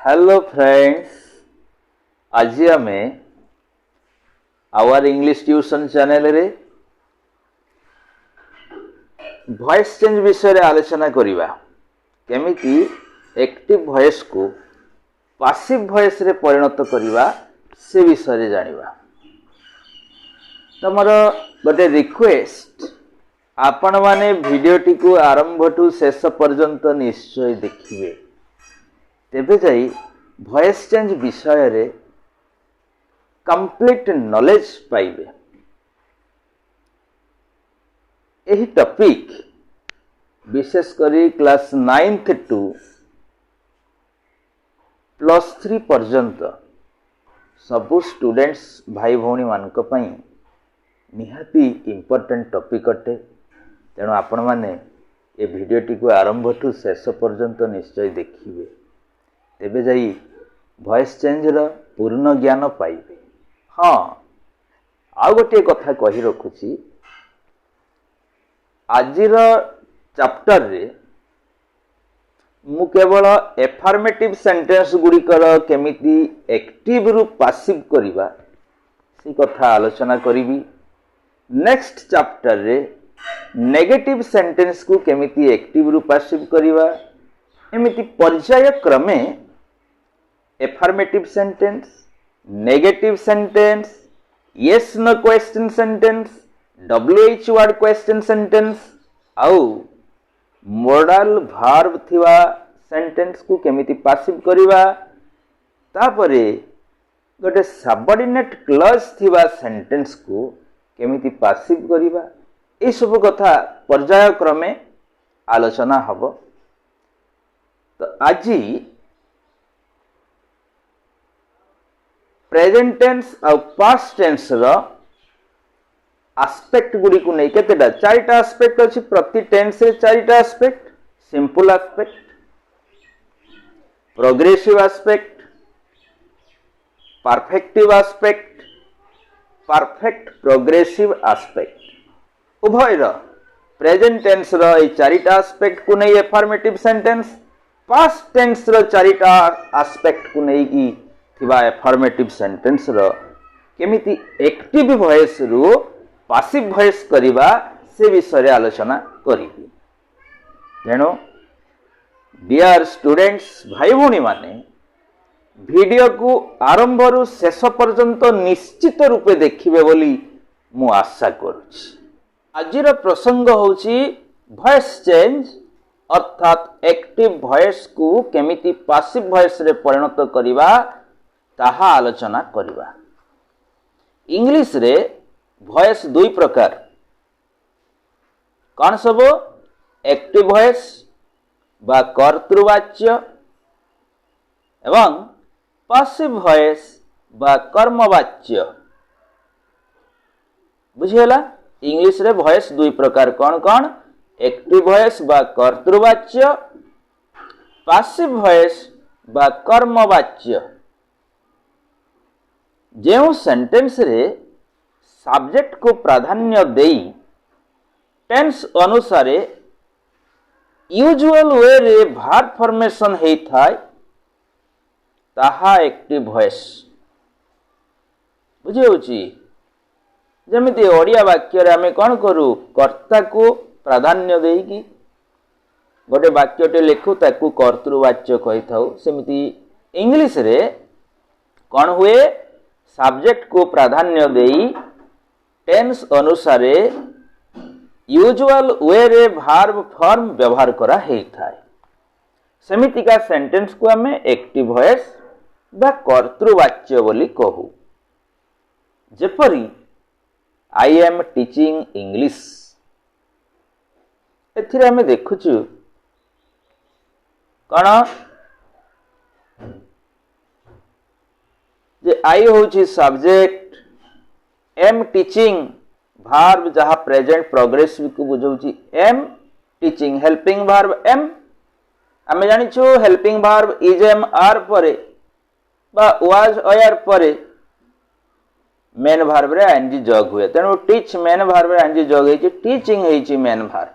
Hello friends, आज आम our English tuition channel रे वॉइस चेंज विषय आलोचना करिबा। केमिति एक्टिव वॉइस को पासिव वॉइस रे परिणत करिबा से विषय जानिबा। तमर गोटे रिक्वेस्ट, आपण माने वीडियोटी को आरंभ टू शेष पर्यंत निश्चय देखिए, तेबे जाई वॉइस चेंज विषय रे कंप्लीट नॉलेज पाइबे। यही टॉपिक विशेष करी क्लास 9th टू +3 पर्यंत सबु स्टूडेंट्स भाई भौणी मानक पई निहाती इम्पोर्टेंट टॉपिक अटे। तेणु आपण माने ये वीडियोटी को आरंभ टू शेष पर्यंत निश्चय देखिए, तेबे जाई वॉइस चेंज रा पूर्ण ज्ञान पाइबे। हाँ, आउ गोटे कथा कही रखुची, आजिर चैप्टर रे मु केवल एफर्मेटिव सेंटेंस गुड़िकर केमिति एक्टिव रु पासिव करिबा से कथा आलोचना करिबी। नेक्स्ट चैप्टर रे नेगेटिव सेंटेंस को केमिति एक्टिव रु पासिव करिबा, एमिति पर्याय क्रमे affirmative sentence, negative sentence, yes no question sentence, WH word question sentence आउ मोडाल वर्ब थिवा सेंटेंस को केमिति पासिव करिबा, तापरे गोटे सबऑर्डिनेट क्लॉज थिवा सेंटेंस को केमिति पासिव करिबा, ए सब कथा पर्याय क्रमे आलोचना हबो। तो आजी प्रेजेंट टेंस और पास्ट टेंस रो एस्पेक्ट गुडी को नहीं केतेटा चारिटा एस्पेक्ट अछि। प्रति टेंस रे चारिटा aspect: simple aspect, progressive aspect, perfective aspect, perfect progressive aspect. उभय रो प्रेजेंट टेंस रो ए चारिटा एस्पेक्ट को नहीं एफर्मेटिव सेंटेंस, पास्ट टेंस रो चारिटा एस्पेक्ट को नहीं की थिबा एफर्मेटिव सेंटेंस रो केमिति एक्टिव वॉइस रु पासिव वॉइस करिबा से विषय आलोचना करिबी। तेणु डियर स्टूडेंट्स भाई भौणी माने वीडियो को आरंभ रु शेष पर्यंत निश्चित रूपे देखिबे बोली मु आशा करूछि। आजिर प्रसंग होछि वॉइस चेंज, अर्थात एक्टिव वॉइस को केमिति पासिव वॉइस रे परिणत करिबा ताहा आलोचना करिबा। इंग्लिश रे वॉइस दुई प्रकार, कौन सब? एक्टिव वॉइस बा कर्तृवाच्य एवं पासिव वॉइस बा कर्मवाच्य। बुझिएला? इंग्लिश रे वॉइस दुई प्रकार, कौन कौन? एक्टिव वॉइस बा कर्तृवाच्य, पासिव वॉइस बा कर्मवाच्य। जेउ सेंटेंस रे सब्जेक्ट को प्राधान्य देई टेंस अनुसारे यूजुअल वे रे वर्ब फॉर्मेशन हेई थाय ताहा एक्टिव वॉइस। बुझे होची? जेमिति ओडिया वाक्य रे हमें कौन करू? कर्ता को प्राधान्य देई की गोटे वाक्यटे लिखु ताकू कर्तृवाच्य कहि थाउ, सेमिति इंग्लिश रे कौन हुए? सब्जेक्ट को प्राधान्य देई टेंस अनुसारे यूजुअल वे रे वर्ब फॉर्म व्यवहार करा हेई थाए। सेमिति का सेंटेंस को हमें एक्टिव वॉइस बा कर्तृवाच्य बोली कहू। जेपरी आई एम टीचिंग इंग्लिश, एथिरे हमें देखुछु कौन जे आई होची सब्जेक्ट, एम टीचिंग वर्ब जहा प्रेजेंट प्रोग्रेसिव को बुझौची, am teaching helping verb am. आमे जानि छु helping verb is am are परे बा वाज आर परे मेन वर्ब रे एनजी जग हुए। तेणु टीच मेन वर्ब रे एनजी जग हेची, टीचिंग हेची मेन वर्ब,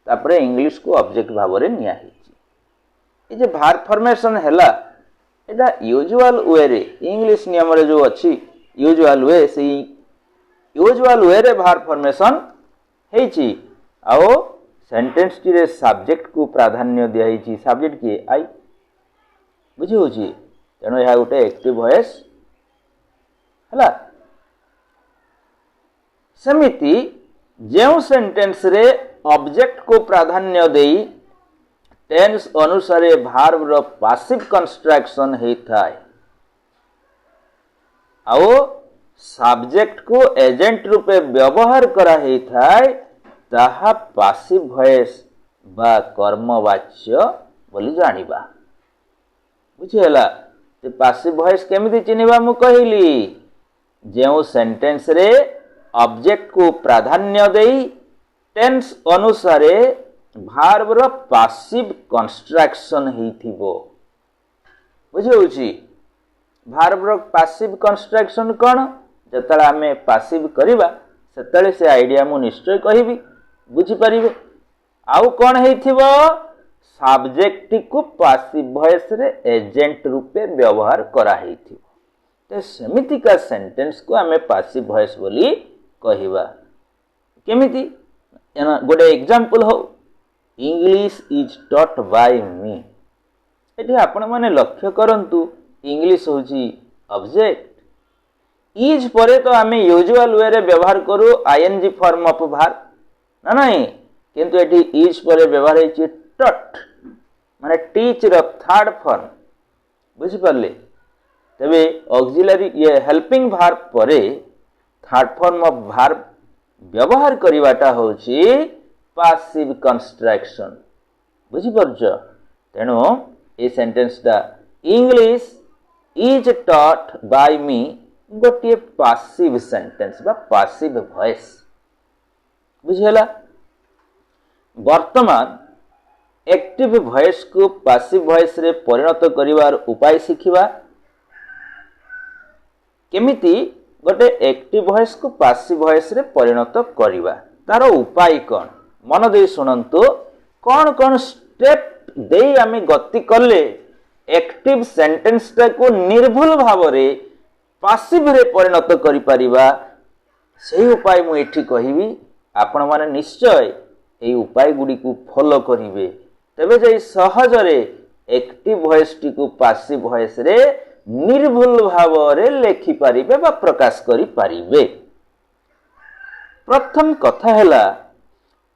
तापरे इंग्लिश को ऑब्जेक्ट भाव रे निया हेची। ए जे वर्ब फॉर्मेशन हैला एटा यूजुअल वे रे इंग्लिश नियम रे जो अच्छी यूजुअल वे से यूजुअल वे रे भार फॉर्मेशन हेची आओ सेंटेंस टी रे सब्जेक्ट को प्राधान्य दिया हेची सब्जेक्ट की आई बुझी होची तेणु यह गोटे एक्टिव वॉइस हला सेमिति जेउ सेंटेंस रे ऑब्जेक्ट को प्राधान्य देई टेंस अनुसार भार्ब रो पासिव कंस्ट्रक्शन हेथाय आओ सब्जेक्ट को एजेंट रूपे व्यवहार करा हेथाय ताहा पासिव वॉइस बा कर्मवाच्य बोली जानिबा बुझिहला ते पासिव वॉइस केमिति चिनिबा मु कहिली जेउ सेंटेंस रे ऑब्जेक्ट को प्राधान्य देई टेंस अनुसार भार्ब रो पासिव कंस्ट्रक्शन हेथिबो बुझिहोची भार्ब रो पासिव कंस्ट्रक्शन कोन जतला हमें पासिव करिबा सेतले से आईडिया मु निश्चय कहिबी बुझी परिबे आउ कोन हेथिबो सब्जेक्ट को पासिव वॉइस रे एजेंट रूपे व्यवहार करा हेथिबो ते सेमिति का सेंटेंस को हमें पासिव वॉइस बोली कहिबा केमिति गोटे एग्जांपल हो इंग्लिश इज टॉट बाय मी एठी आपण माने लक्ष्य करंतु इंग्लिश होची ऑब्जेक्ट इज परे तो आमे यूजुअल वे रे व्यवहार करू आईएनजी फॉर्म ऑफ भार ना नहीं किंतु एठी इज परे व्यवहार हेची टॉट माने टीच रो थर्ड फॉर्म बुझि परले तबे ऑक्सिलरी ये हेल्पिंग भार्ब परे थर्ड फॉर्म ऑफ भार्ब व्यवहार करिवाटा होची पासिव कंस्ट्रक्शन बुझी परछ तेणु ए सेंटेंस टा इंग्लिश इज टॉट बाय मी गोटे पासिव सेंटेंस बा पासिव वॉइस बुझिहला वर्तमान एक्टिव वॉइस को पासिव वॉइस रे परिणत करिवार उपाय शिखिबा केमिति गोटे एक्टिव वॉइस को पासिव वॉइस रे परिणत करिबा तार उपाय कोन मन दे सुनंतु कौन कौन स्टेप दे आमे गति करले एक्टिव सेंटेंस टा को निर्भुल भाव रे पासिव रे परिणत करि परिबा सेही उपाय मु एठी कहिबी आपण माने निश्चय एही उपाय गुडी को फॉलो करिवे तबे जे सहज रे एक्टिव वॉइस टी को पासिव वॉइस रे निर्भुल भाव रे लेखि परिबे बा प्रकाश करि परिबे प्रथम कथा हैला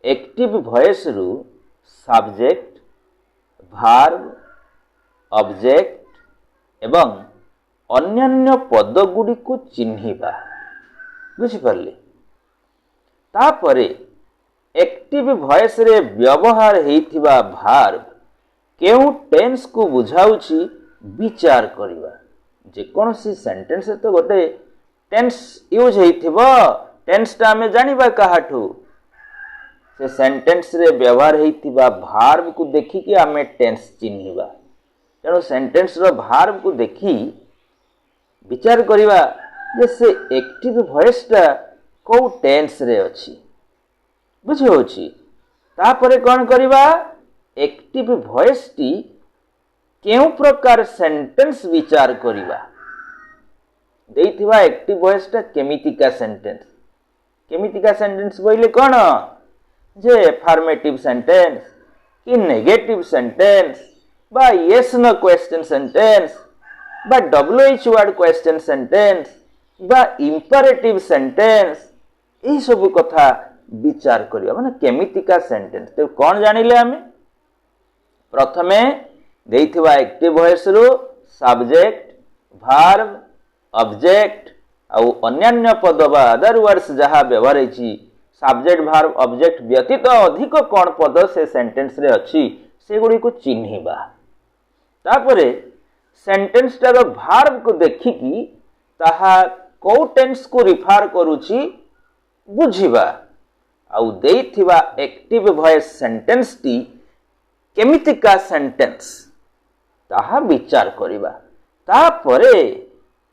एक्टिव वॉइस रु सब्जेक्ट भार्ब ऑब्जेक्ट एवं अन्यान्य पद गुडी को चिन्हिबा बुझि परले तापरे एक्टिव वॉइस रे व्यवहार हेथिबा भार्ब केउ टेंस को बुझाउछि विचार करिबा जे कोनोसी सेंटेंस तो गोटे टेंस यूज हेथिबो टेंस ता हमें जानिबा काहाठू से सेंटेंस रे व्यवहार हेथिबा भार्ब को देखि कि हमें टेंस चिन्हिबा तेणु सेंटेंस रो भार्ब को देखि विचार करिबा जे से एक्टिव वॉइस टा को टेंस रे अछि बुझि होछि तापरे कोन करिबा एक्टिव वॉइस टी केउ प्रकार सेंटेंस विचार करिबा देइथिबा एक्टिव वॉइस टा केमितिका सेंटेंस बोइले कोन जे अफर्मेटिव सेंटेंस कि नेगेटिव सेंटेंस बा यस नो क्वेश्चन सेंटेंस बा डब्ल्यूएच वर्ड क्वेश्चन सेंटेंस बा इंपरेटिव सेंटेंस एही सब कथा विचार करिया माने केमितिका सेंटेंस ते कोन जानिले हमें प्रथमे देइथिबा एक्टिव वॉइस रु सब्जेक्ट भार्ब ऑब्जेक्ट आउ अन्यान्य पद बा अदर वर्ड्स जहा व्यवहार हेची सब्जेक्ट भार्ब ऑब्जेक्ट व्यतीत अधिक कोन पद से सेंटेंस रे अछि से गुडी को चिन्हिबा तापरे सेंटेंस टार भार्ब को देखिकी ताहा को टेंस को रिफर करूची बुझिबा आउ देइथिबा एक्टिव वॉइस सेंटेंस टी केमितिका सेंटेंस ताहा विचार करिबा तापरे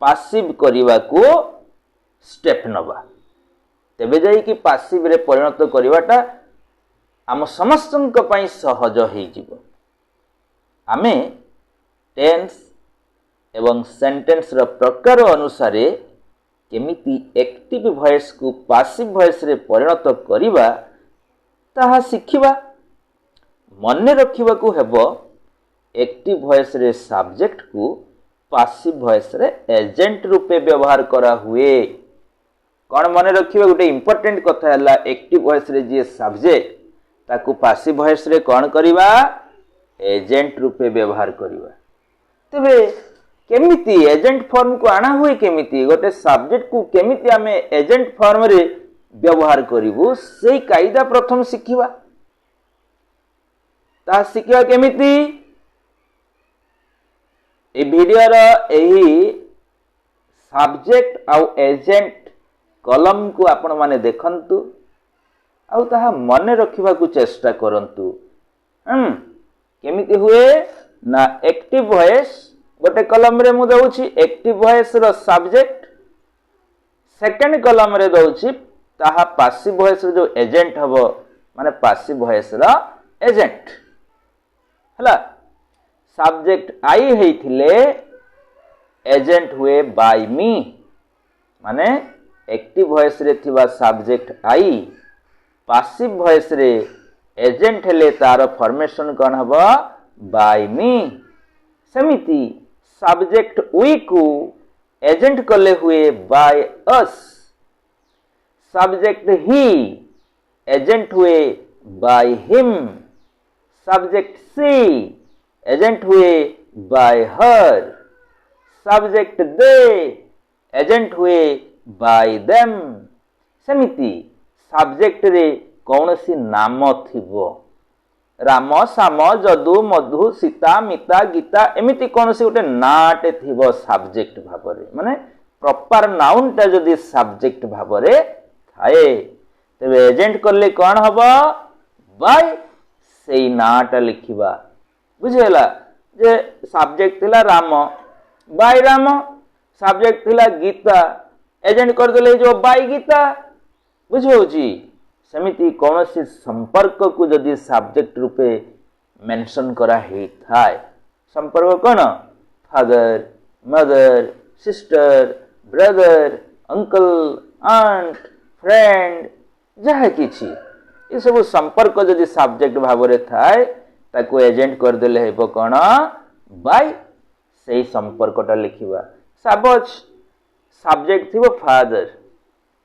पासिव करिबा को स्टेप नबा तेबे जाई कि पासिव रे परिणत करिवाटा आम समस्तनक पई सहज होई जिवो आमे टेंस एवं सेंटेंस रो प्रकार अनुसार केमिति एक्टिव वॉइस को पासिव वॉइस रे परिणत करिबा ताहा शिखिबा। मन रखिबा को हेबो एक्टिव वॉइस रे सब्जेक्ट को पासिव वॉइस रे एजेंट रूपे व्यवहार करा हुए। कौन मन रखिबा गोटे इंपोर्टेंट कथा हला एक्टिव वॉइस रे जे सब्जेक्ट ताकू पासिव वॉइस रे कौन करिबा एजेंट रूपे व्यवहार करिबा। तबे केमिति एजेंट फॉर्म को आना हुए केमिति गोटे सब्जेक्ट को केमिति आमे एजेंट फॉर्म रे व्यवहार करिवु सेही कायदा प्रथम शिखिबा। ता शिखिबा केमिति ए वीडियो रा एही सब्जेक्ट आउ एजेंट कलम को आपण माने देखंतु आउ ताहा मन रखिबा को चेष्टा करंतु। केमिति हुए ना एक्टिव वॉइस गोटे कलम रे मु दउछि एक्टिव वॉइस रो सब्जेक्ट, सेकंड कलम रे दउछि ताहा पासिव वॉइस रो जो एजेंट हबो माने पासिव वॉइस रो एजेंट हला। सब्जेक्ट आई हेथिले एजेंट हुए बाय मी माने एक्टिव वॉइस रे थिबा सब्जेक्ट आई पासिव वॉइस रे एजेंट हेले तार फॉर्मेशन कोन हबो बाय मी। सेमिति सब्जेक्ट वी को एजेंट कले हुए by us, subject he agent हुए by him, subject she agent हुए by her, subject they agent हुए बाय देम। सेमिति सब्जेक्ट रे कौनसी नाम थिबो राम साम जदु मधु सीता मिता गीता एमिति कौनसी गोटे नाटे थिबो सब्जेक्ट भाबरे माने प्रॉपर नाउन ता जदि सब्जेक्ट भाबरे थाए तबे एजेंट करले कोन हबो बाय सेई नाटा लिखिबा। बुझेला जे सब्जेक्ट थिला राम बाय राम, सब्जेक्ट थिला गीता एजेंट कर देले जो बाय गीता। बुझौची सेमिति कौनसी संपर्क को जदि सब्जेक्ट रूपे मेंशन करा हे थाए संपर्क कोन father mother sister brother uncle aunt friend जहा किछि ये सब संपर्क जदि सब्जेक्ट भाबरे थाए ताको एजेंट कर देले हेबो कोन बाय सेही संपर्कटा लिखिबा। सपोज सब्जेक्ट थिबो फादर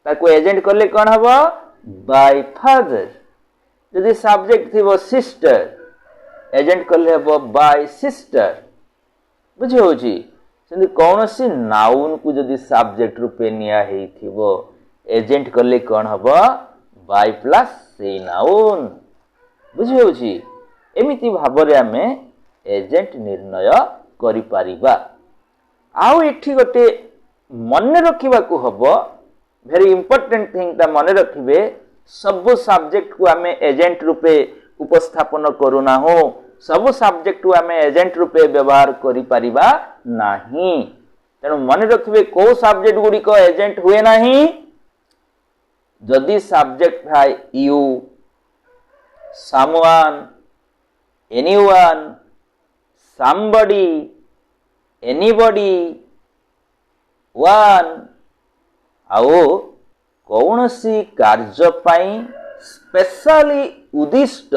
ताको एजेंट करले कोन हबो बाय फादर। जदि सब्जेक्ट थिबो सिस्टर एजेंट करले हबो बाय सिस्टर। बुझि होची सेंति कोनोसी नाउन को जदि सब्जेक्ट रूपे निया हेई थिबो एजेंट करले कोन हबो बाय प्लस सेही नाउन। बुझि होची एमिति भाबरे आमे एजेंट निर्णय करि पारिबा। आउ एठी गोटे मन रखिबा को हबो वेरी इंपोर्टेंट थिंग ता मन रखिबे सब सब्जेक्ट को आमे एजेंट रूपे उपस्थापन करूना हो, सब सब्जेक्ट को आमे एजेंट रूपे व्यवहार करि पारिबा नाही। तेनु मन रखिबे को सब्जेक्ट गुडी को एजेंट हुए नाही जदि सब्जेक्ट थाए you someone anyone somebody anybody one आओ कौनसी कार्य पाई स्पेशली उद्दिष्ट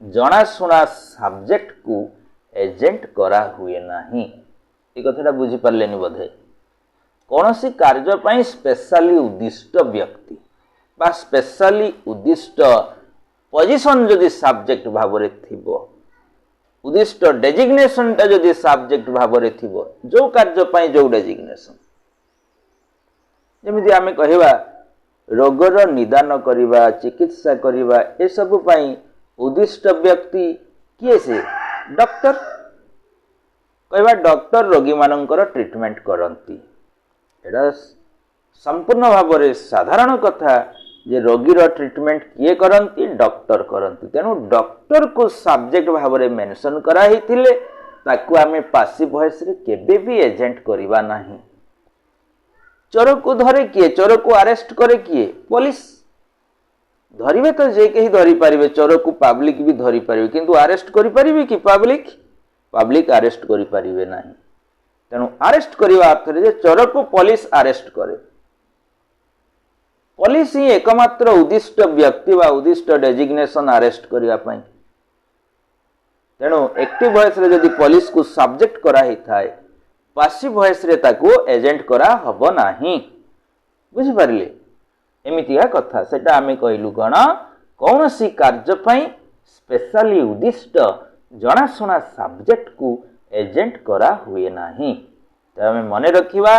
जनाशुना सब्जेक्ट को एजेंट करा हुए नहीं। ये कथाटा बुझी पारलेनी बोधे। कौनसी कार्य पाई स्पेशली उद्दिष्ट व्यक्ति बा स्पेशली उद्दिष्ट पोजीशन जदि सब्जेक्ट भावरे थिबो उद्दिष्ट डेजिग्नेशन ता जदि सब्जेक्ट भावरे थिबो जो कार्य पाई जो डेजिग्नेशन जेमिति आमे कहिबा रोगर निदान करिबा चिकित्सा करिबा ए सब पाई उद्दिष्ट व्यक्ति किए से डॉक्टर कहिबा डॉक्टर रोगी मानकर ट्रीटमेंट करंती। एडा संपूर्ण भावरे साधारण कथा जे रोगी रो ट्रीटमेंट किए करंती डॉक्टर करंती। तेनु डॉक्टर को सब्जेक्ट भावरे मेंशन करा हिथिले ताकू आमे पासिव वॉइस रे केबे भी एजेंट करिबा नाही। चोर को धरे किए चोर को अरेस्ट करे किए पुलिस धरिबे तो जे केही धरि परिबे चोर को पब्लिक भी धरि परिबे किंतु अरेस्ट करि परिबे कि पब्लिक अरेस्ट करि परिबे नाही। तेणु अरेस्ट करने अर्थ जे चोर को पुलिस अरेस्ट करे। पुलिस ही एकमात्र उद्दिष्ट व्यक्ति व उद्दिष्ट डेजिग्नेशन अरेस्ट करने। तेणु एक्टिव वॉइस रे जदि पुलिस को सब्जेक्ट करा ही थाए पासिव वॉइस रे ताको एजेंट करा हबो नाही। बुझी पारिले एमितिया कथा सेटा आमे कहलु कोन कौनसी कार्य पई स्पेशली उद्दिष्ट जनाशुना सब्जेक्ट को एजेंट करा हुए नाही। तो आमे मने रखिबा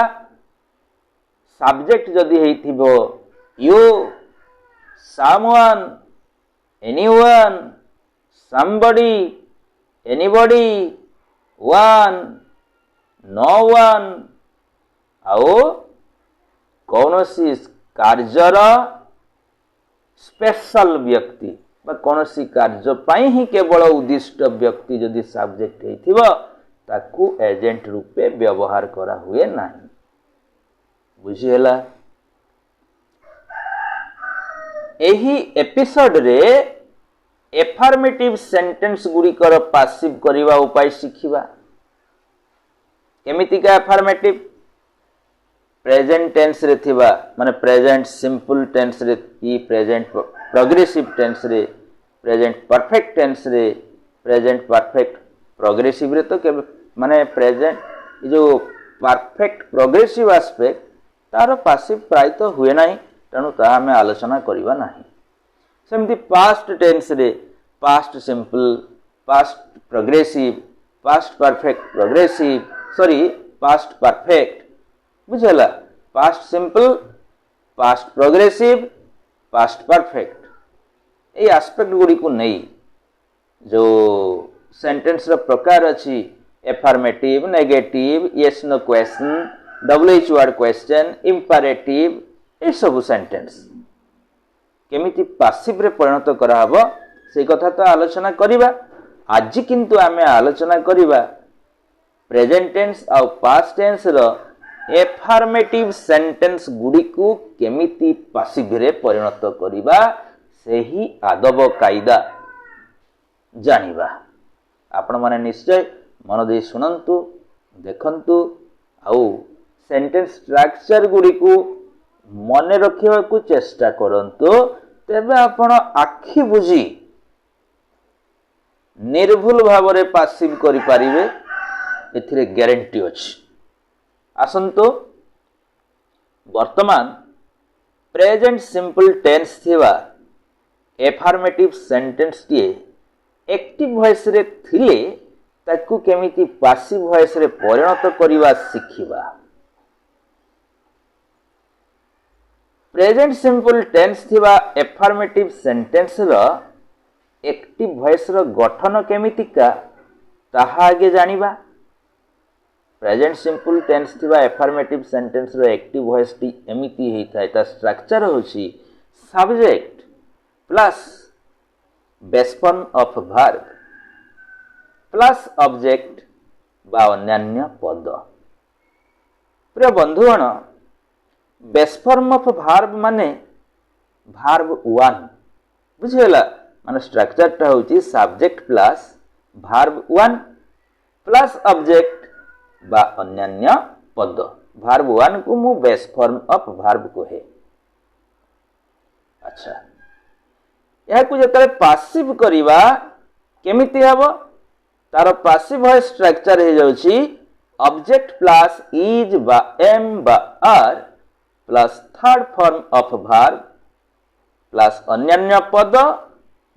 सब्जेक्ट जदि हेइथिबो you someone anyone somebody anybody one no one आओ कौनसी कार्यर स्पेशल व्यक्ति बा कौनसी कार्य पाई ही केवल उद्दिष्ट व्यक्ति जदि सब्जेक्ट हेइथिबो ताकू एजेंट रूपे व्यवहार करा हुए नाही। बुझी होला। एही एपिसोड रे एफर्मेटिव सेंटेंस गुड़िकर पासिव करिवा उपाय शिखिबा। केमितिका एफर्मेटिव प्रेजेंट टेंस रे थिबा माने प्रेजेंट सिंपल टेंस रे की प्रेजेंट प्रोग्रेसिव टेंस रे प्रेजेंट परफेक्ट टेंस रे प्रेजेंट परफेक्ट प्रोग्रेसिव रे तो के माने प्रेजेंट जो परफेक्ट प्रोग्रेसिव एस्पेक्ट तार पासिव प्राय तो हुए नाही तेणु ता आमे आलोचना करिवा नाही। सेमती पास्ट टेंस रे past simple past progressive past perfect progressive sorry past perfect बुझला past simple past progressive past perfect ए एस्पेक्ट गुडी को नहीं जो सेंटेंस रो प्रकार अछि affirmative negative yes no question WH word question imperative ए सब सेंटेंस केमिति पासिव रे परिणत करा हबो से कथा तो आलोचना करिबा। आज किंतु आमे आलोचना करिबा प्रेजेंट टेंस और पास्ट टेंस रो एफर्मेटिव सेंटेंस गुडी को केमिति पासिव रे परिणत करिबा सेही आदब कायदा जानिबा। आपण माने निश्चय मन दे सुनंतु देखंतु आउ सेंटेंस स्ट्रक्चर गुडी को मने रखिबा को चेष्टा करंतु तेबे आपण आखि बुझी निर्भुल भावरे पासिव करि पारिबे एथिरे ग्यारंटी अछि। आसंतो वर्तमान प्रेजेंट सिंपल टेंस थिबा एफर्मेटिव सेंटेंस टी एक्टिव वॉइस रे थिले ताकू केमिति पासिव वॉइस रे परिणत करिवा शिखिबा। प्रेजेंट सिंपल टेंस थिबा एफर्मेटिव सेंटेंस रो एक्टिव वॉइस रो गठन केमितिका ताहा आगे जानिबा। प्रेजेंट सिंपल टेंस थिबा एफर्मेटिव सेंटेंस रो एक्टिव वॉइस टी एमिति हेई थाय ता स्ट्रक्चर होछि subject plus base form of verb plus object बा अन्य पद। प्रिय बंधुगण बेस फॉर्म ऑफ वर्ब माने वर्ब 1 बुझियला माने स्ट्रक्चर टा होछि subject plus verb 1 plus object बा अन्य पद। वर्ब 1 को मु बेस फॉर्म ऑफ वर्ब कहे। अच्छा या को जतले पासिव करिवा केमिति हबो तार पासिव वॉइस स्ट्रक्चर हे जाउछि ऑब्जेक्ट प्लस इज बा एम बा are plus third form of verb plus अन्य पद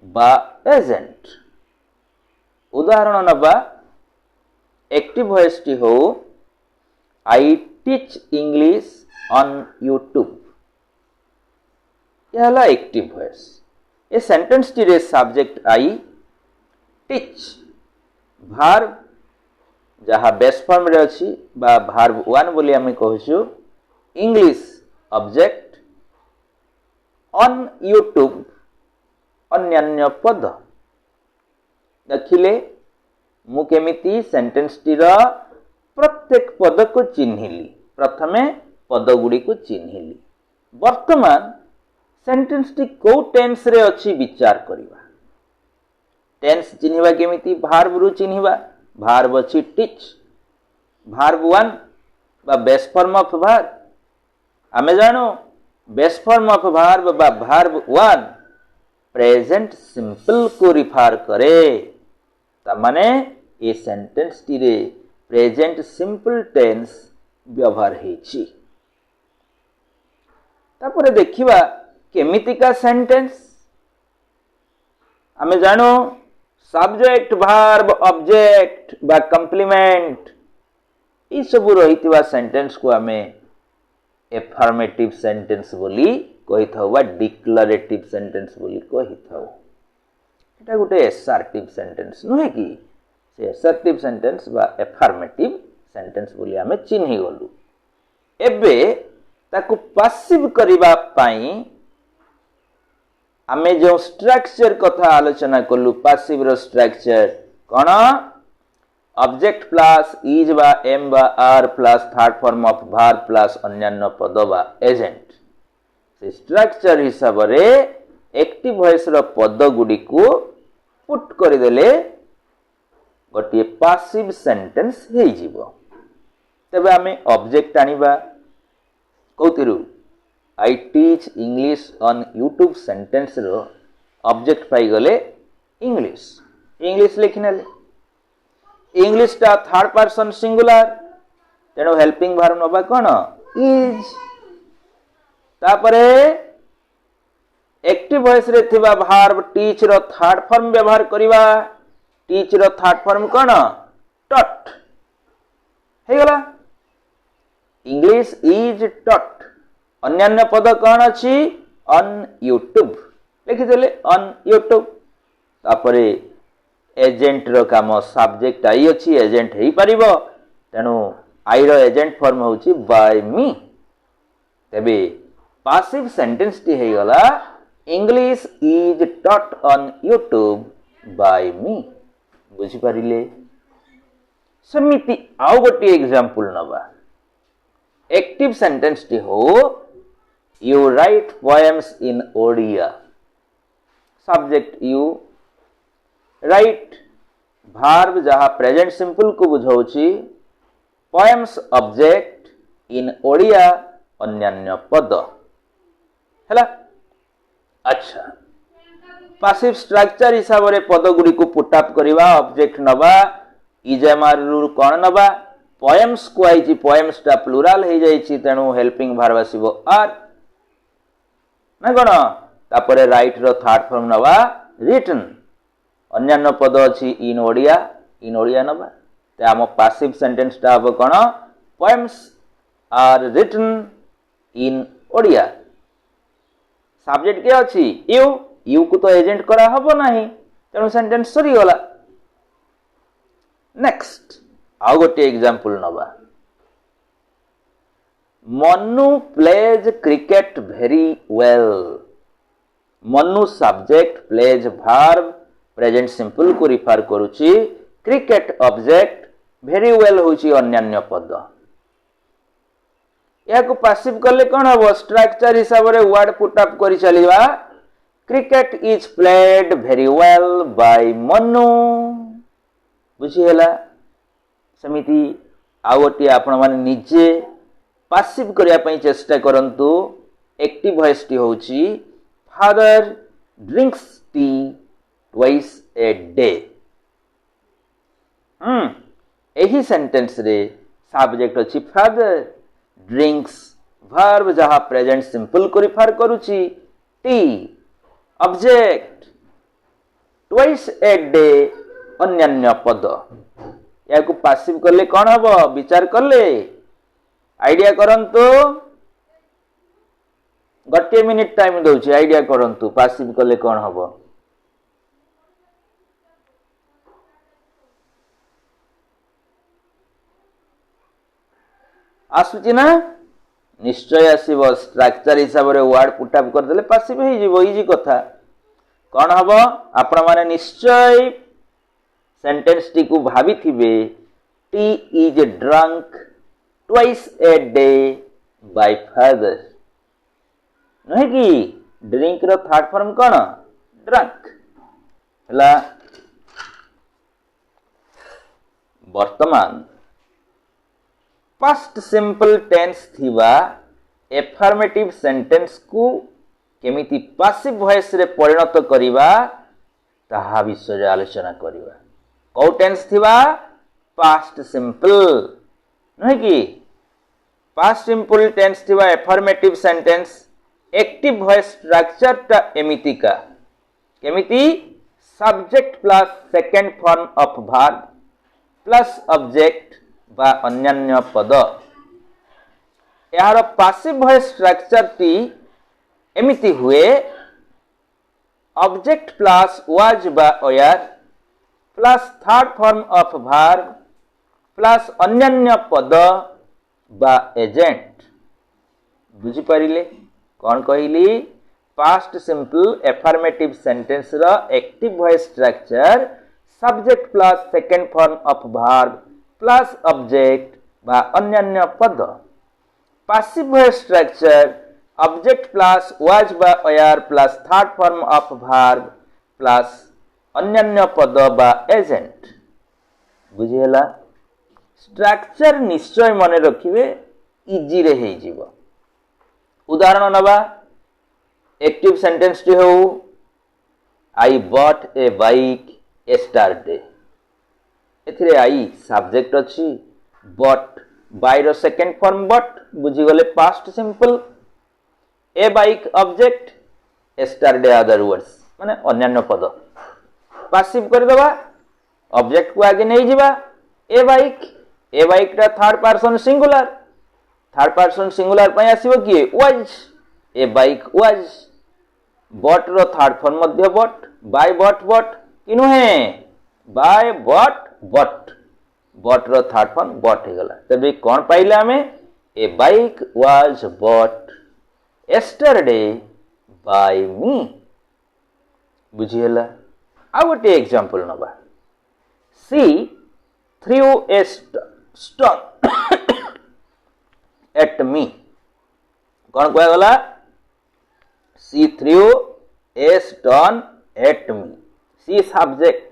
बा एजेंट। उदाहरण नबा एक्टिव वॉइस टी हो आई टीच इंग्लिश ऑन यूट्यूब यह हला active voice. A sentence T रे सब्जेक्ट आई टीच वर्ब जहा बेस फॉर्म रे अछि बा वर्ब 1 बोली हम कहछु इंग्लिश ऑब्जेक्ट ऑन यूट्यूब अन्य पद। देखिले मु केमिति सेंटेंस टी रा प्रत्येक पद को चिन्हिली प्रथमे पद गुडी को चिन्हिली। वर्तमान सेंटेंस टी को टेंस रे अछि विचार करिवा। टेंस चिन्हिबा केमिति वर्ब रु चिन्हिबा वर्ब अछि टीच भार्ब वन बा बेस फॉर्म ऑफ भार्ब आमे जानो बेस फॉर्म ऑफ भार्ब बा भार्ब वन प्रेजेंट सिंपल को रिफर करे तामाने ए सेंटेंस टी रे प्रेजेंट सिंपल टेंस व्यवहार हेछि तापरे देखिबा केमितिका सेंटेंस आमे जानो सब्जेक्ट भार्ब ऑब्जेक्ट बा कंप्लीमेंट ई सब रहितबा सेंटेंस को आमे एफर्मेटिव सेंटेंस बोली कहि थाउ बा डिक्लेरेटिव सेंटेंस बोली कहि थाउ एटा गुटे एसर्टिव सेंटेंस नहे कि से एसर्टिव सेंटेंस बा एफर्मेटिव सेंटेंस बोली आमे चिन्हि गलु एबे ताकू पासिव करिबा पाई आमे जो स्ट्रक्चर कथा आलोचना कलु पासिव रो स्ट्रक्चर कोन ऑब्जेक्ट प्लस इज बा एम बा are plus third form of verb plus अन्यान्य पद बा एजेंट से स्ट्रक्चर हिसाब रे एक्टिव वॉइस रो पद गुडी को पुट करि देले गोटे पासिव सेंटेंस हे जिवो तबे आमे ऑब्जेक्ट आनिबा कोतिरु I teach English on YouTube sentence रो ऑब्जेक्ट पाई गले इंग्लिश इंग्लिश लिखिनेले इंग्लिश टा थर्ड पर्सन सिंगुलर तेनो हेल्पिंग वर्ब नबा कोन इज तापरे एक्टिव वॉइस रे थिबा वर्ब टीच रो थर्ड फॉर्म व्यवहार करिवा टीच रो थर्ड फॉर्म कोन टॉट हे गला इंग्लिश इज टॉट अन्यान्य पद कौन अच्छी ऑन यूट्यूब लिखिदेले ऑन यूट्यूब तापरे एजेंट रो काम सब्जेक्ट आई अच्छी एजेंट हेई परिबो तेनु आई रो एजेंट फॉर्म होची बाय मी तबे पासिव सेंटेंस टी हे गला English is taught on YouTube by me बुझी परिले समिति आउ गोटी एग्जांपल नबा एक्टिव सेंटेंस टी हो you write poems in Odia subject you write verb जहा present simple को बुझाउची poems object in Odia अन्यान्य पद हैला अच्छा पासिव स्ट्रक्चर हिसाब रे पद गुडी को पुट अप करबा ऑब्जेक्ट नबा इजेमार रू कोन नबा poems को आइची poems टा प्लुरल हे जाईची तेनु हेल्पिंग वर्ब आसीबो आर ना कोन तापरे राइट रो थर्ड फॉर्म नबा रिटन अन्यान्य पद अछि इन ओडिया नबा ते हम पासिव सेंटेंस टा अब कोन poems are written in Odia subject के अछि यू को तो एजेंट करा हबो नाही तेनु सेंटेंस सरी गला नेक्स्ट आउ गोटे एग्जांपल नबा Manu plays cricket very well Manu subject plays verb present simple को रिफर करूची क्रिकेट ऑब्जेक्ट वेरी वेल होची अन्यान्य पद या को पासिव करले कोन हबो स्ट्रक्चर हिसाब रे वर्ड पुट अप करि चलीबा cricket is played very well by Manu बुझी हैला समिति आवटी आपण माने निजे पासिव करिया पई चेष्टा करंतु एक्टिव वॉइस टी होची father drinks T twice a day एही सेंटेंस रे सब्जेक्ट अछि फादर ड्रिंक्स वर्ब जहा प्रेजेंट सिंपल को रिफर करूची T object twice a day अन्यान्य पद या को पासिव करले कोन हबो विचार करले आइडिया करंतु गटे मिनिट टाइम दउची आइडिया करंतु पासिव करले कोन हबो आसुची ना निश्चय आसीबो स्ट्रक्चर हिसाब रे वर्ड पुट अप कर देले पासिव हे जीवो इजी कथा कोन हबो आपण माने निश्चय सेंटेंस टी को भाबी थिबे tea is drunk twice a day by father नहीं कि ड्रिंक रो थर्ड फॉर्म कोन ड्रंक हला वर्तमान पास्ट सिंपल टेंस थिबा एफर्मेटिव सेंटेंस को केमिति पासिव वॉइस रे परिणत करिवा ताहा विषय रे आलोचना करिवा। को टेंस थिबा पास्ट सिंपल नहीं कि पास्ट सिंपल टेंस थिबा affirmative sentence active voice structure ता एमिति का केमिति subject plus second form of verb plus object बा अन्यान्य पद। यार पासिव वॉइस स्ट्रक्चर टी एमिति हुए ऑब्जेक्ट प्लस वाज बा were plus third form of verb plus अन्यान्य पद बा एजेंट। बुझी पारिले कौन कहली पास्ट सिंपल एफर्मेटिव सेंटेंस रो active voice structure subject plus second form of verb plus object बा अन्यान्य पद। Passive voice structure object plus was बा were plus third form of verb plus अन्यान्य पद बा एजेंट। बुझिहेला स्ट्रक्चर निश्चय मन रखिबे इजी रे हे जीवो। उदाहरण नबा एक्टिव सेंटेंस टी हो I bought a bike yesterday। एथिरे आई सब्जेक्ट अछि बॉट बाय रो सेकंड फॉर्म बॉट बुझी गले past simple a bike object yesterday other words माने अन्यान्य पद पासिव कर दबा ऑब्जेक्ट को आगे नहीं जीवा ए बाइक रा थर्ड पर्सन सिंगुलर पय आसीबो कि was a bike was. Bought रो थर्ड फॉर्म मध्य बॉट बाय बॉट किनु है बाय बॉट रो थर्ड फॉर्म बॉट हे गला। तबे कोन पाइले हमें a bike was bought yesterday by me। बुझिएला आ गोटे एग्जांपल नबा she threw a stone at me. कौन कह गला she threw a stone at me. She subject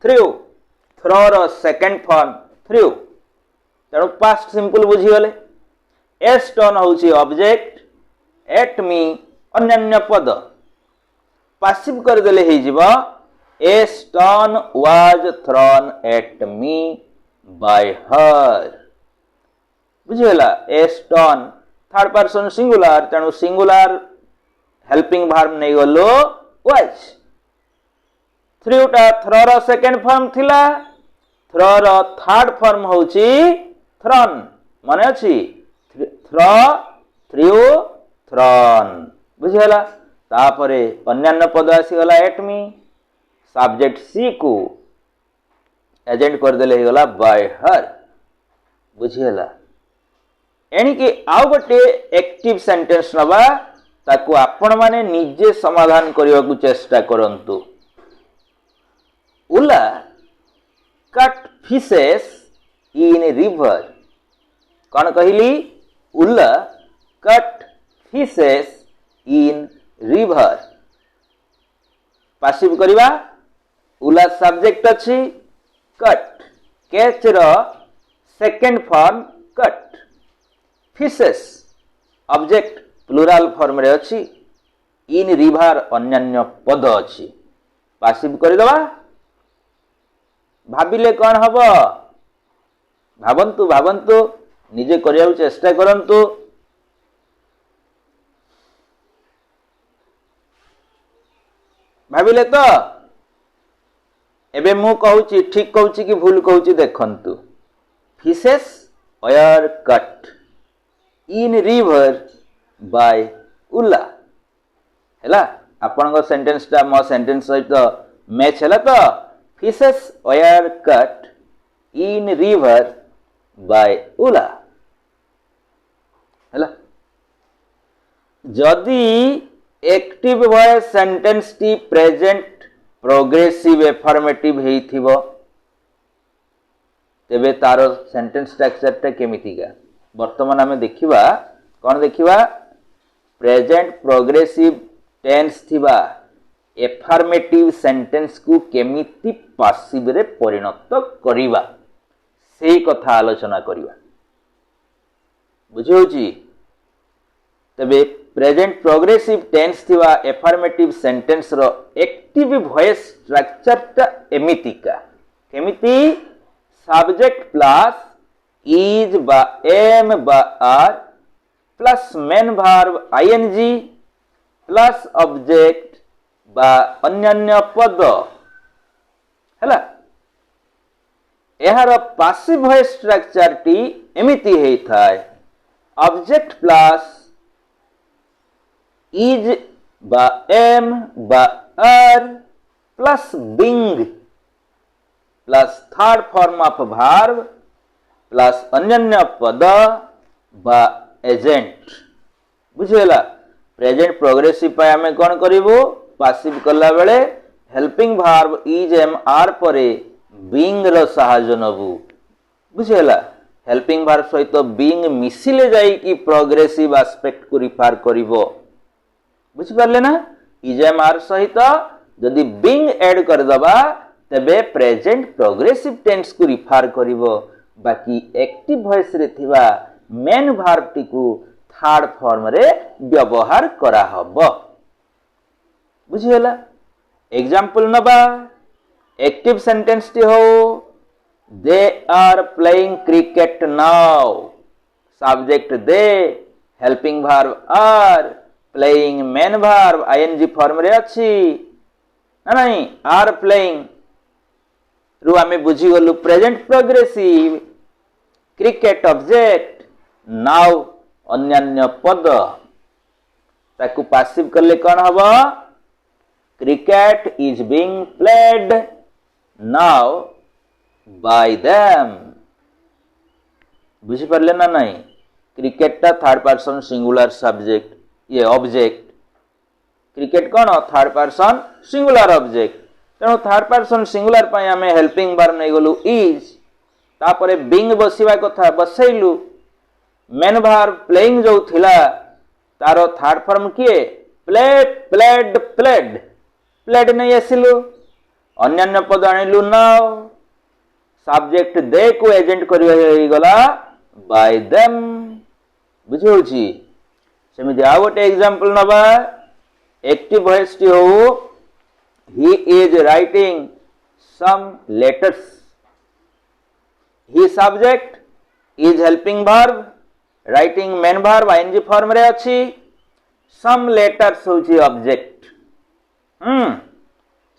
throw रो सेकंड फॉर्म थ्रू तेणु पास्ट सिंपल बुझीगले। ए स्टोन होची ऑब्जेक्ट एट मी अन्यान्य पद पासिव कर देले हे जीवा a stone was thrown at me by her. बुझिगला a stone third person singular तेणु सिंगुलर हेल्पिंग वर्ब नहीं गलो वाज। थ्रू टा थ्रो रो सेकंड फॉर्म थिला थ्रो रो थर्ड फॉर्म होची थ्रोन माने अछि थ्रो थ्रू थ्रोन। बुझिगला तापरे अन्यान्य पद आसी गला एट मी सब्जेक्ट सी को एजेंट कर देले गला बाय हर। बुझिगला एणिकी आउ गोटे एक्टिव सेंटेंस नबा ताकू आपण माने निजे समाधान करने को चेष्टा करंतु। उला कट फिशेस इन रिवर। कौन कहली Ula caught fishes in river passive करिवा उला सब्जेक्ट अछि कट कैच रो second form caught fishes object plural form रे अछि इन रिवर अन्यान्य पद अछि पासिव कर दबा। भाबिले कौन हबो भावंतु निजे करिया चेष्टा करंतु। भाबिले तो एबे मु कहूची ठीक कहूची कि भूल कहूची देखंतु। Fishes were cut in river by उला हैला आपन सेंटेंस टा मो सेंटेंस सहित मैच हैला तो fishes were cut in river by उला हैला। जदि एक्टिव वॉइस सेंटेंस टी प्रेजेंट प्रोग्रेसिव एफर्मेटिव हेइथिबो तेबे तारो सेंटेंस स्ट्रक्चर टा केमितिका वर्तमान आमे देखिबा। कौन देखिबा प्रेजेंट प्रोग्रेसिव टेंस थिबा एफर्मेटिव सेंटेंस को केमिति पासिव रे परिणत करिबा सेही कथा आलोचना करिबा। बुझी होची तबे प्रेजेंट प्रोग्रेसिव टेंस थिवा एफर्मेटिव सेंटेंस रो एक्टिव वॉइस स्ट्रक्चर ता एमितिका केमिति सब्जेक्ट प्लस इज बा एम बा are plus main verb ING plus object बा अन्यान्य पद हैला एहार पासिव वॉइस स्ट्रक्चर टी एमिति हेई थाए ऑब्जेक्ट प्लस इज बा एम बा are plus being plus third form of verb plus अन्यान्य पद बा एजेंट बुझेला प्रेजेंट प्रोग्रेसिव पाए हमें कौन करिवो पासिव कला बेले helping verb is am are परे बीइंग रो सहायता नबु बुझेला हेल्पिंग वर्ब सहित बीइंग मिसिले जाई कि प्रोग्रेसिव एस्पेक्ट को रिफर करिवो बुझि पारले ना इज एम आर सहित जदि बीइंग ऐड कर दबा तबे प्रेजेंट प्रोग्रेसिव टेंस को रिफर करिवो बाकी एक्टिव वॉइस रे थिबा मेन वर्ब टी को थर्ड फॉर्म रे व्यवहार करा हबो बुझियला एग्जांपल नबा एक्टिव सेंटेंस टी हो they are playing cricket now subject they helping verb are playing main verb ING form रे अछि ना नहीं आर प्लेइंग रु आमे बुझी गलु present progressive cricket object now अन्यान्य पद ताकू पासिव करले कौन हबो cricket is being played now bye them बुझी पारले ना नहीं क्रिकेट ता थर्ड पर्सन सिंगुलर सब्जेक्ट ये ऑब्जेक्ट क्रिकेट कौन थर्ड पर्सन सिंगुलर ऑब्जेक्ट तेणु थर्ड पर्सन सिंगुलर पाई हमें हेल्पिंग वर्ब नहीं गलु इज तापरे बीइंग बसिबा कथा बसैलु मेन वर्ब प्लेइंग जो थिला तारो थर्ड फॉर्म किए प्ले प्लेड प्लेड प्लेड नहीं आसिलु अन्यान्य पद आनिलु नाउ सब्जेक्ट दे को एजेंट करिया हेई गला बाय देम बुझी होची सेमिति आ गोटे एग्जांपल नबा एक्टिव वॉइस टी हो he is writing some letters he subject is helping verb writing main verb ing form रे अछि some letters होची ऑब्जेक्ट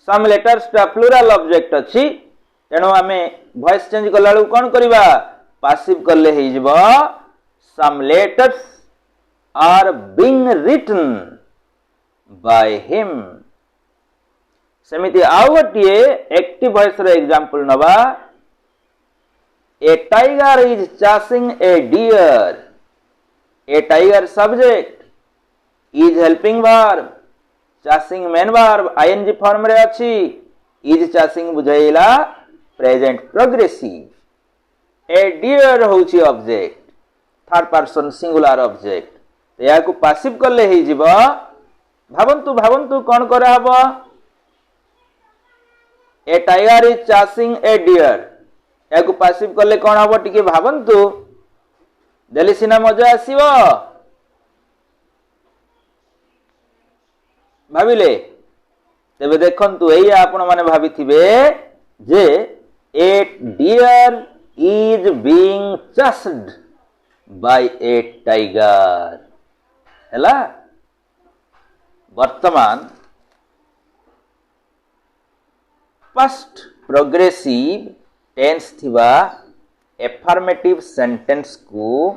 some letters टा प्लुरल ऑब्जेक्ट अछि तेणु हमें वॉइस चेंज कला बेलू कोन करिबा पासिव करले हे जिवो some letters are being written by him सेमिति आउ गोटे एक्टिव वॉइस रो एग्जांपल नबा a tiger is chasing a deer a tiger subject is helping verb chasing main verb ING form रे अछि इज चासिंग बुझाइला प्रेजेंट प्रोग्रेसिव ए डियर होची object third person singular object या को passive करले हे जिवो भावंतु कोन करा हबो ए tiger is chasing a dear या को पासिव करले कोन हबो टिके भावंतु देली सिना मजा आसीबो भाबिले तेबे देखंतु एई आपण माने भाबिथिबे जे a deer is being chased by a tiger हैला वर्तमान फर्स्ट प्रोग्रेसिव टेंस थिबा एफर्मेटिव सेंटेंस को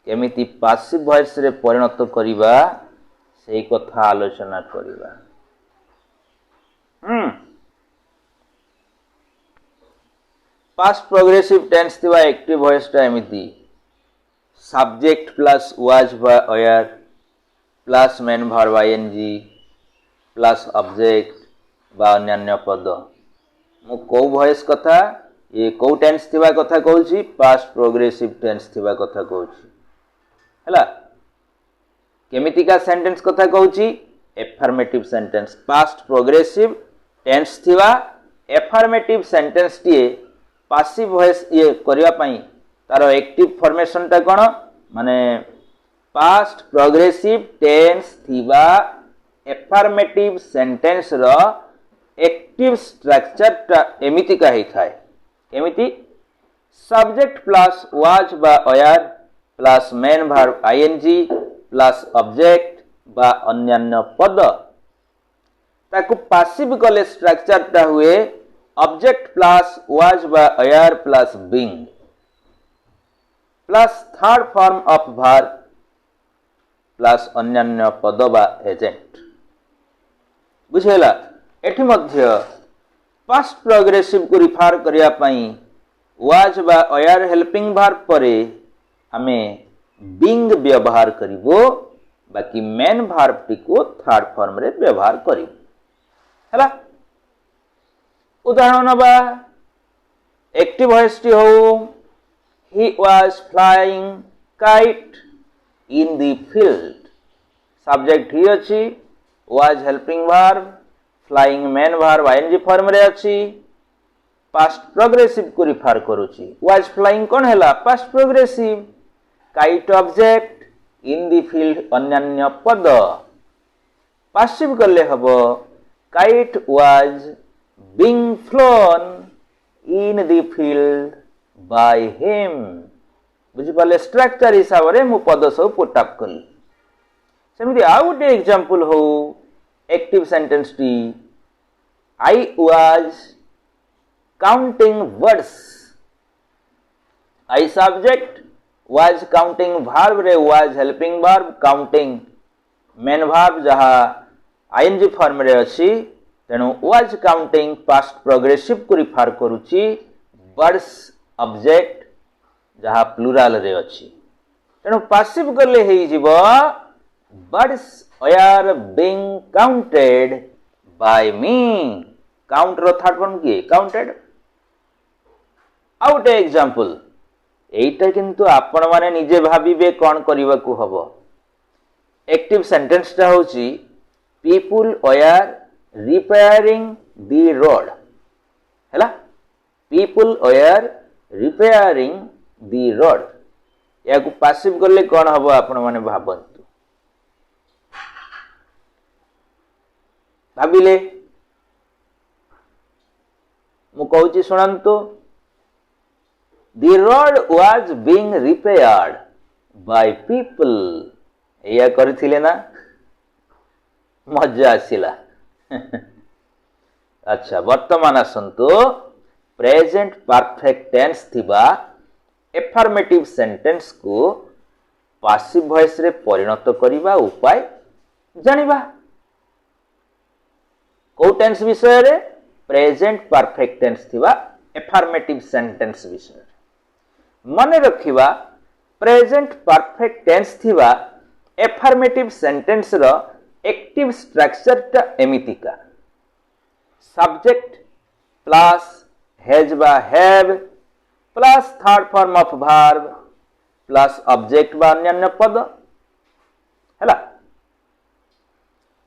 केमिति पासिव वॉइस रे परिणत करिबा सेई कथा आलोचना करिबा पास्ट प्रोग्रेसिव टेंस थिबा एक्टिव वॉइस टा एमिति subject plus was were plus main verb ING plus object बा अन्यान्य पद मु को वॉइस कथा ये को टेंस थिबा कथा कहूची पास्ट प्रोग्रेसिव टेंस थिबा कथा कहूची हैला केमितिका सेंटेंस कथा कहूची affirmative sentence past progressive tense थिबा एफर्मेटिव सेंटेंस टी पासिव वॉइस ये करिया पई तारो एक्टिव फॉर्मेशन ता कोन माने पास्ट प्रोग्रेसिव टेंस थिबा एफर्मेटिव सेंटेंस रो एक्टिव स्ट्रक्चर टा एमिति का ही थाए एमिति सब्जेक्ट प्लस वाज बा were plus main verb ING plus object बा अन्यान्य पद ताकू पासिव कले स्ट्रक्चर टा हुए ऑब्जेक्ट प्लस वाज बा were plus being plus third form of verb plus अन्यान्य पद बा एजेंट बुझेला एठी मध्य पास्ट प्रोग्रेसिव को रिफर करिया पई वाज बा अयर हेल्पिंग वर्ब परे हमें बीइंग व्यवहार करिवो बाकी मेन वर्ब टी को थर्ड फॉर्म रे व्यवहार करिवो हैला उदाहरण नबा एक्टिव वॉइस टी हो he was flying kite in the field subject ही अछि was helping verb flying main verb ing form रे अछि past progressive को रिफर करूची was flying कोन हैला past progressive kite object in the field अन्यान्य पद passive करले हबो kite was being flown in the field by him बुझी पाले स्ट्रक्चर हिसाब रे मु पद सब पुट अप कली सेमिति आ गुटे एग्जांपल हो एक्टिव सेंटेंस टी I was counting words I subject was counting verb रे was helping verb counting main verb जहा आईएनजी फॉर्म रे अछि तेनु वाज काउंटिंग पास्ट प्रोग्रेसिव को रिफर करूची वर्ड्स ऑब्जेक्ट जहा प्लुराल रे अछि तेनु पासिव करले हेई जिवो birds are being counted by me count रो थर्ड फॉर्म की काउंटेड आउट एग्जांपल एटा किंतु आपण माने निजे भाबिबे कोन करिवा को हबो एक्टिव सेंटेंस ता होची people are repairing the road हैला people are repairing the road याकू पासिव करले कोन हबो आपण माने भाबंतु भाबिले मु कहूची सुनंतु the road was being repaired by people या करथिले ना मजा आसिला अच्छा वर्तमान आसंतु प्रेजेंट परफेक्ट टेंस थिबा एफर्मेटिव सेंटेंस को पासिव वॉइस रे परिणत करिबा उपाय जानिबा को टेंस विषय रे प्रेजेंट परफेक्ट टेंस थिबा एफर्मेटिव सेंटेंस विषय मने रखिबा प्रेजेंट परफेक्ट टेंस थिबा एफर्मेटिव सेंटेंस रो एक्टिव स्ट्रक्चर टा एमितिका सब्जेक्ट प्लस हैज बा have plus third form of verb plus object बा अन्य पद हैला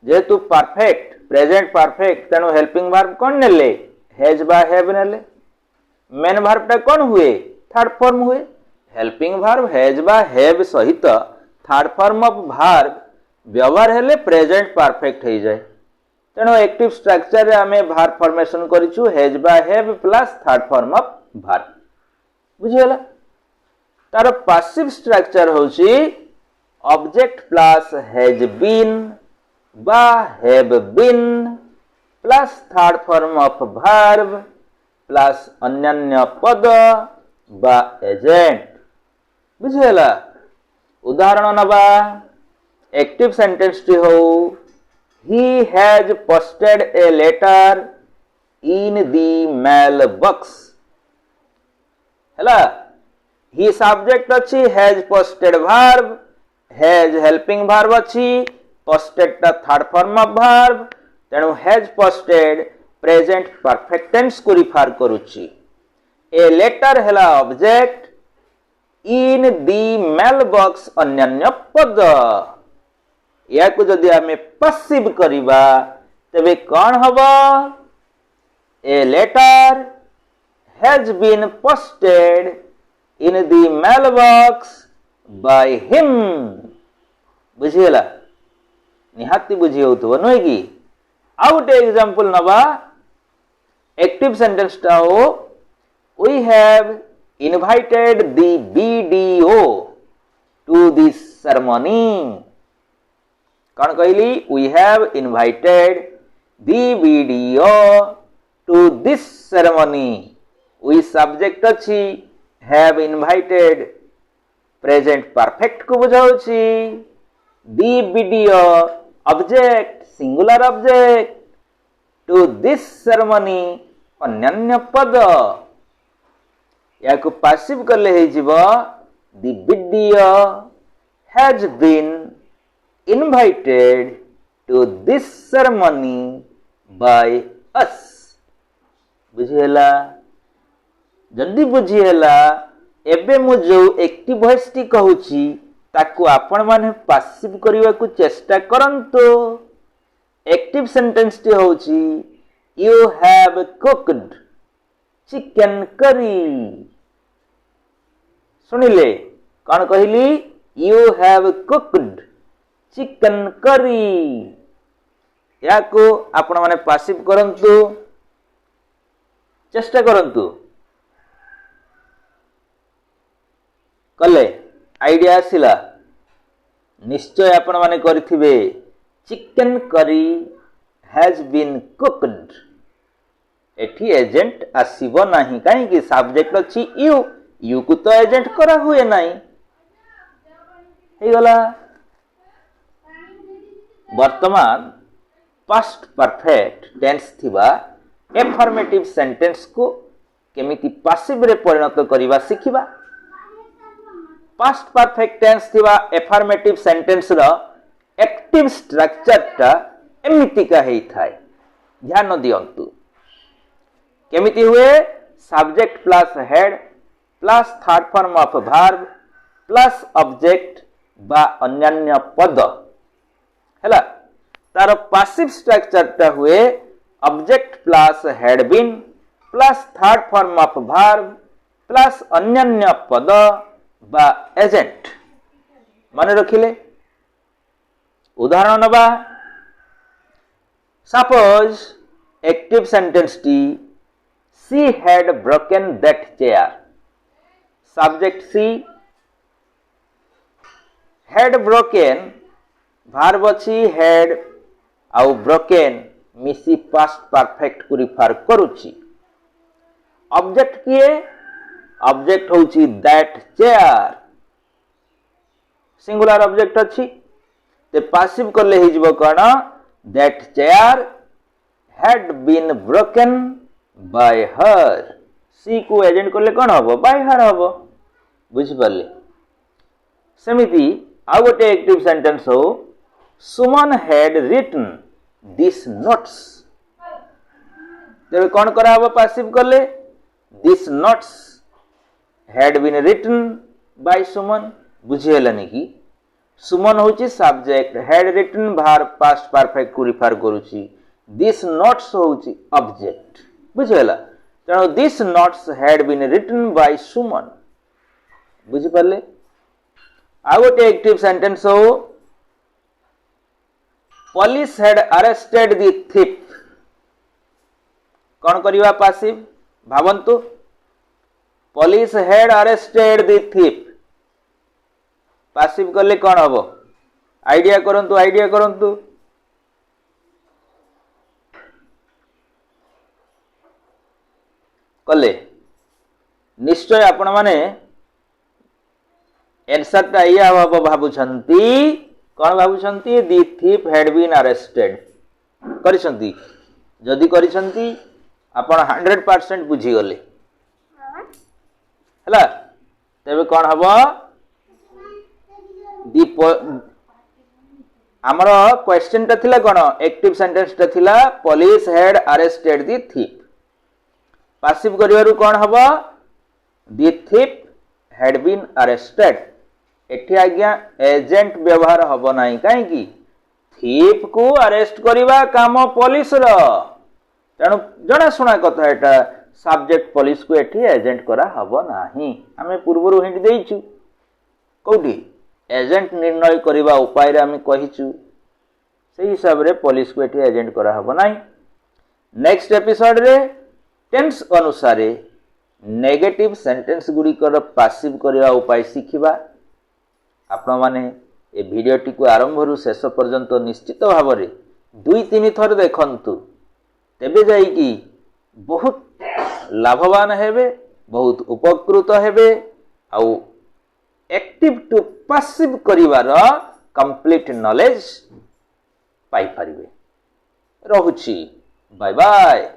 जेतु परफेक्ट प्रेजेंट परफेक्ट तेनु हेल्पिंग वर्ब कोन नेले हैज बा हैव नेले मेन वर्ब टा कोन हुए थर्ड फॉर्म हुए हेल्पिंग वर्ब हैज बा हैव सहित थर्ड फॉर्म ऑफ वर्ब व्यवहार हेले प्रेजेंट परफेक्ट हो जाए तेणु एक्टिव स्ट्रक्चर रे आमे वर्ब फॉर्मेशन करिछु हैज बा have plus third form of verb बुझियला तार पासिव स्ट्रक्चर होची ऑब्जेक्ट प्लस हैज बीन बा have been plus third form of verb plus अन्यान्य पद बा एजेंट बुझियला उदाहरण नबा एक्टिव सेंटेंस टी हो he has posted a letter in the mailbox हैला he subject अछि has posted verb has helping verb अछि posted ता थर्ड फॉर्म ऑफ verb तेनु has posted present perfect tense को रिफर करूची a letter हैला ऑब्जेक्ट in the mailbox अन्यान्य पद या को जदि हमें पसिव करिबा तबे कोन हबो a letter has been posted in the mail box by him बुझीगला निहाती बुझी होतबो नय कि आ गोटे एग्जांपल नबा एक्टिव सेंटेंस टा हो we have invited the BDO to this ceremony कौन कहली we have invited the BDO to this ceremony we subject अछि have invited प्रेजेंट परफेक्ट को बुझाउछि the BDO object singular object to this ceremony अन्य पद या को पैसिव करले हे जीव the BDO has been invited to this ceremony by us बुझिहेला जल्दी बुझिहेला एबे मु जो एक्टिव वॉइस टी कहूची ताकू आपण माने पैसिव करिवा को चेष्टा करंतो एक्टिव सेंटेंस टी होची you have cooked chicken curry सुनिले कौन कहली यू हैव कुक्ड चिकन करी या को आपण माने पैसिव करंतु चेष्टा करंतु कले आइडिया आसिला निश्चय आपण माने करथिबे chicken curry has been cooked एठी एजेंट आसीबो नाही काहे कि सब्जेक्ट अछि यू यू को तो एजेंट करा हुए नाही हे गला वर्तमान पास्ट परफेक्ट टेंस थिबा एफर्मेटिव सेंटेंस को केमिति पैसिव रे परिणत करिवा सिखिबा पास्ट परफेक्ट टेंस थिबा एफर्मेटिव सेंटेंस रो एक्टिव स्ट्रक्चर टा एमिति का हेई थाए ध्यान दियंतु केमिति हुए subject plus had plus third form of verb plus object बा अन्य पद हैला तार पैसिव स्ट्रक्चर टा हुए object plus had been plus third form of verb plus अन्य पद बा एजेंट माने रखिले उदाहरण नबा सपोज एक्टिव सेंटेंस टी she had broken that chair subject she had broken verb अछि हैड आउ ब्रोकन मिसी पास्ट परफेक्ट को रिफर करूची ऑब्जेक्ट किए ऑब्जेक्ट होची दैट चेयर सिंगुलर ऑब्जेक्ट अछि ते पैसिव करले हि जबो कोन that chair had been broken by her she को एजेंट करले कोन हबो बाय हर हबो बुझि परले समिति आ गोटे एक्टिव सेंटेंस हो Suman had written this notes तेरे कौन करा हबो पैसिव करले this notes had been written by Suman बुझिहेलानी कि सुमन होची सब्जेक्ट हैड रिटन भार पास्ट परफेक्ट को रिफर करूची दिस नोट्स होची ऑब्जेक्ट बुझिहेला तेणु this notes had been written by Suman बुझि परले आ गोटे एक्टिव सेंटेंस हो police had arrested the thief कौन करिवा पैसिव भावंतु police had arrested the thief passive करले कौन हबो आइडिया करंतु कले निश्चय आपण माने आंसर टा या हबो भाबुछंती कौन भाबुछंती दी थीप हैड बीन अरेस्टेड करिसंती जदी करिसंती आपण 100% बुझी गले हला तेबे कौन हबो दी हमर क्वेश्चन टा थिला कोन एक्टिव सेंटेंस टा थिला police had arrested the thief passive करिवारु कोन हबो the thief had been arrested एठी आज्ञा एजेंट व्यवहार हबो नाही काहे कि थीप को अरेस्ट करिवा काम पुलिस रो तेणु जणा सुना कथा एटा सब्जेक्ट पुलिस को एठी एजेंट करा हबो नाही हमें पूर्वरु हिंट देइछु कौटी एजेंट निर्णय करने उपाय आम कहीचु से हिसाब रे पुलिस को ये एजेंट करा हबो नाही। नेक्स्ट एपिसोड रे टेंस अनुसार नेगेटिव सेंटेंस गुड़िकर पासिव करने उपाय शिखिबा। आपण माने ए भिडियोटी को आरंभ रु शेष पर्यंत निश्चित भाव में 2-3 थर देखंतु, तेबे जाइकी बहुत लाभवान हेबे, बहुत उपकृत हेबे, आउ एक्टिव टू पासिव करिवार कंप्लीट नॉलेज पाई परिबे। रहुछि, बाय बाय।